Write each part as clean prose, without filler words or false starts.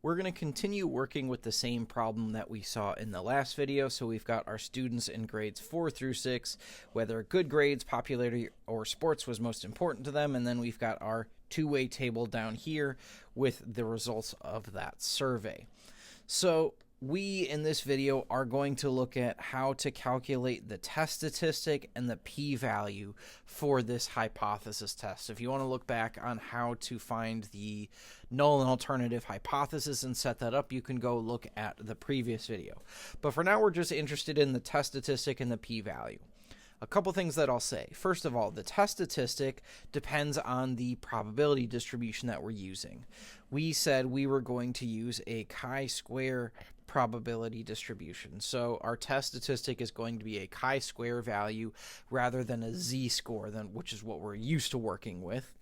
We're going to continue working with the same problem that we saw in the last video. So we've got our students in grades 4 through 6, whether good grades, popularity, or sports was most important to them. And then we've got our two-way table down here with the results of that survey. So we, in this video, are going to look at how to calculate the test statistic and the p-value for this hypothesis test. If you want to look back on how to find the null and alternative hypothesis and set that up, you can go look at the previous video. But for now, we're just interested in the test statistic and the p-value. A couple things that I'll say. First of all, the test statistic depends on the probability distribution that we're using. We said we were going to use a chi-square probability distribution. So our test statistic is going to be a chi-square value rather than a z-score, which is what we're used to working with.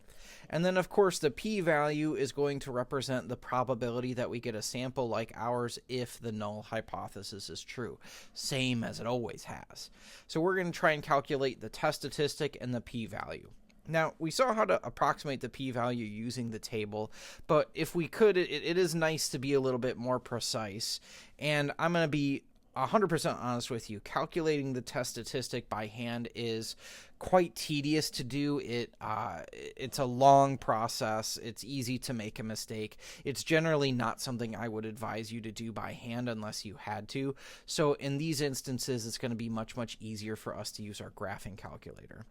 And then, of course, the p-value is going to represent the probability that we get a sample like ours if the null hypothesis is true, same as it always has. So we're going to try and calculate the test statistic and the p-value. Now, we saw how to approximate the p-value using the table, but if we could, it is nice to be a little bit more precise. And I'm going to be 100% honest with you. Calculating the test statistic by hand is quite tedious to do. It's a long process. It's easy to make a mistake. It's generally not something I would advise you to do by hand unless you had to. So in these instances, it's going to be much, much easier for us to use our graphing calculator.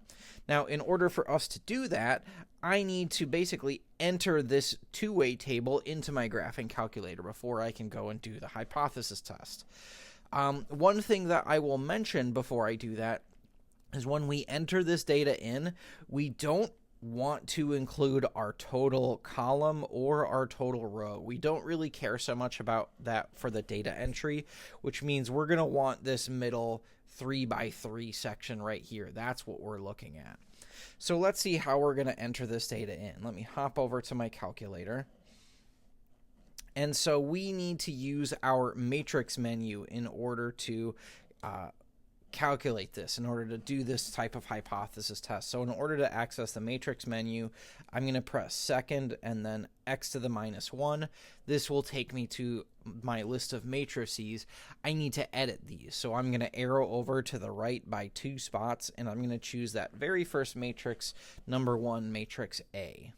Now, in order for us to do that, I need to basically enter this two-way table into my graphing calculator before I can go and do the hypothesis test. One thing that I will mention before I do that is when we enter this data in, we don't want to include our total column or our total row. We don't really care so much about that for the data entry, which means we're going to want this middle 3x3 section right here. That's what we're looking at. So let's see how we're going to enter this data in. Let me hop over to my calculator. And so we need to use our matrix menu in order to calculate this, in order to do this type of hypothesis test. So in order to access the matrix menu, I'm going to press second and then x to the -1. This will take me to my list of matrices. I need to edit these. So I'm going to arrow over to the right by 2 spots, and I'm going to choose that very first matrix, number 1, matrix A.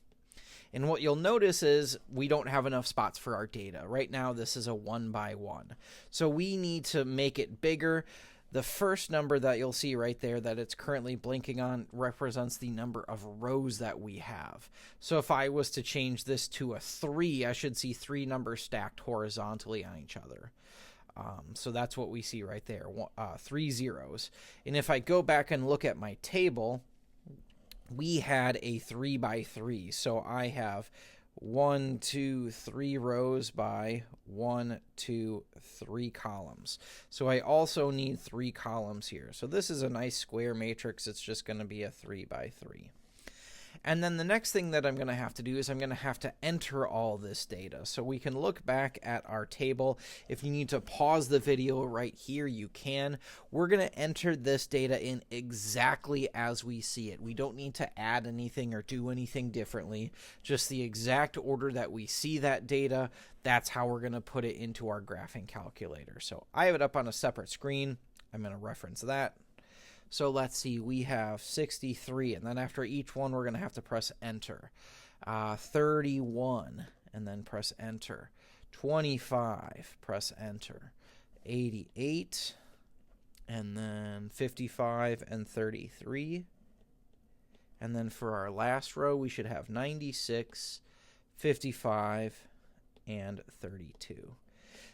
And what you'll notice is we don't have enough spots for our data. Right now, this is a 1x1. So we need to make it bigger. The first number that you'll see right there that it's currently blinking on represents the number of rows that we have. So if I was to change this to a 3, I should see 3 numbers stacked horizontally on each other. So that's what we see right there, 3 zeros. And if I go back and look at my table, we had a 3x3, so I have 1, 2, 3 rows by 1, 2, 3 columns. So I also need 3 columns here. So this is a nice square matrix. It's just going to be a 3x3. And then the next thing that I'm going to have to do is I'm going to have to enter all this data. So we can look back at our table. If you need to pause the video right here, you can. We're going to enter this data in exactly as we see it. We don't need to add anything or do anything differently. Just the exact order that we see that data, that's how we're going to put it into our graphing calculator. So I have it up on a separate screen. I'm going to reference that. So let's see, we have 63, and then after each one, we're going to have to press enter. 31, and then press enter. 25, press enter. 88, and then 55 and 33. And then for our last row, we should have 96, 55, and 32.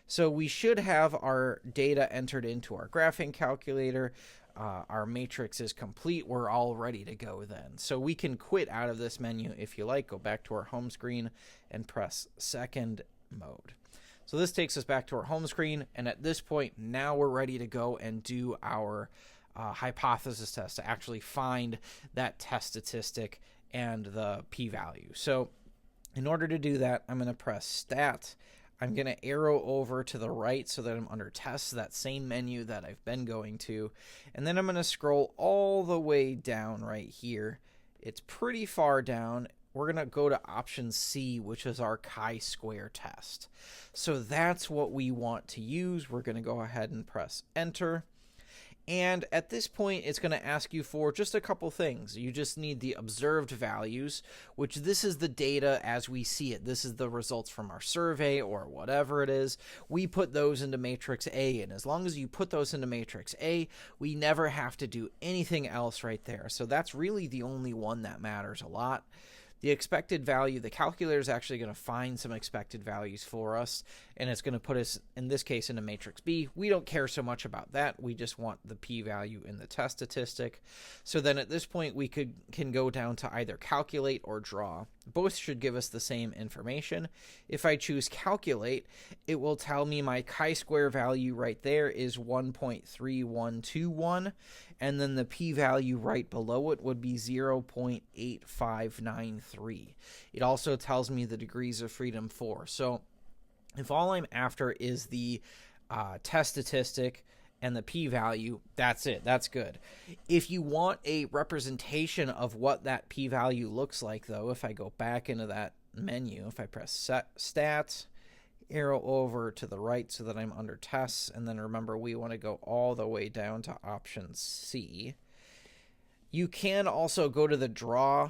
So we should have our data entered into our graphing calculator. Our matrix is complete. We're all ready to go then. So we can quit out of this menu if you like. Go back to our home screen and press second mode. So this takes us back to our home screen. And at this point, now we're ready to go and do our hypothesis test to actually find that test statistic and the p-value. So in order to do that, I'm going to press stat. I'm going to arrow over to the right so that I'm under tests, that same menu that I've been going to. And then I'm going to scroll all the way down right here. It's pretty far down. we're going to go to option C, which is our chi-square test. So that's what we want to use. We're going to go ahead and press enter. And at this point, it's going to ask you for just a couple things. You just need the observed values, which this is the data as we see it. This is the results from our survey or whatever it is. We put those into matrix A, and as long as you put those into matrix A, we never have to do anything else right there. So that's really the only one that matters a lot. The expected value, the calculator is actually going to find some expected values for us, and it's going to put us, in this case, into matrix B. We don't care so much about that. We just want the p-value in the test statistic. So then at this point, we can go down to either calculate or draw. Both should give us the same information. If I choose calculate, it will tell me my chi-square value right there is 1.3121, and then the p-value right below it would be 0.8593. It also tells me the degrees of freedom for. So if all I'm after is the test statistic and the p-value, that's it. That's good. If you want a representation of what that p-value looks like, though, if I go back into that menu, if I press set stats, arrow over to the right so that I'm under tests, and then remember we want to go all the way down to option C. You can also go to the draw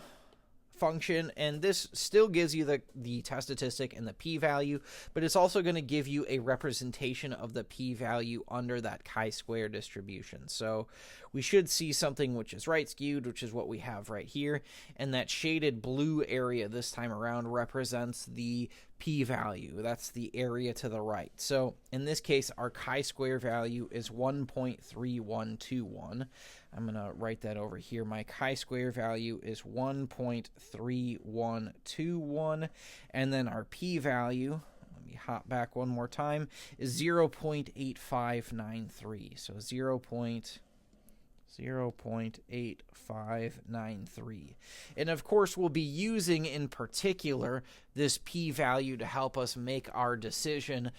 function, and this still gives you the test statistic and the p-value, but it's also going to give you a representation of the p-value under that chi-square distribution. So we should see something which is right skewed, which is what we have right here, and that shaded blue area this time around represents the p-value. That's the area to the right. So in this case, our chi-square value is 1.3121. I'm going to write that over here. My chi-square value is 1.3121, and then our p-value, let me hop back one more time, is 0.8593. So 0.8593. And of course, we'll be using in particular this p-value to help us make our decision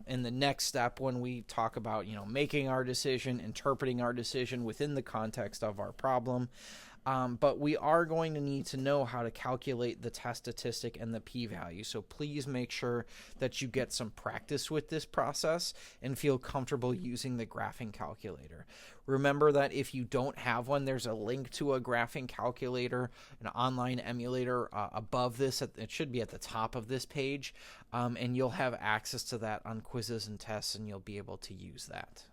in the next step when we talk about, making our decision, interpreting our decision within the context of our problem. But we are going to need to know how to calculate the test statistic and the p-value. So please make sure that you get some practice with this process and feel comfortable using the graphing calculator. Remember that if you don't have one, there's a link to a graphing calculator, an online emulator above this. It should be at the top of this page, and you'll have access to that on quizzes and tests, and you'll be able to use that.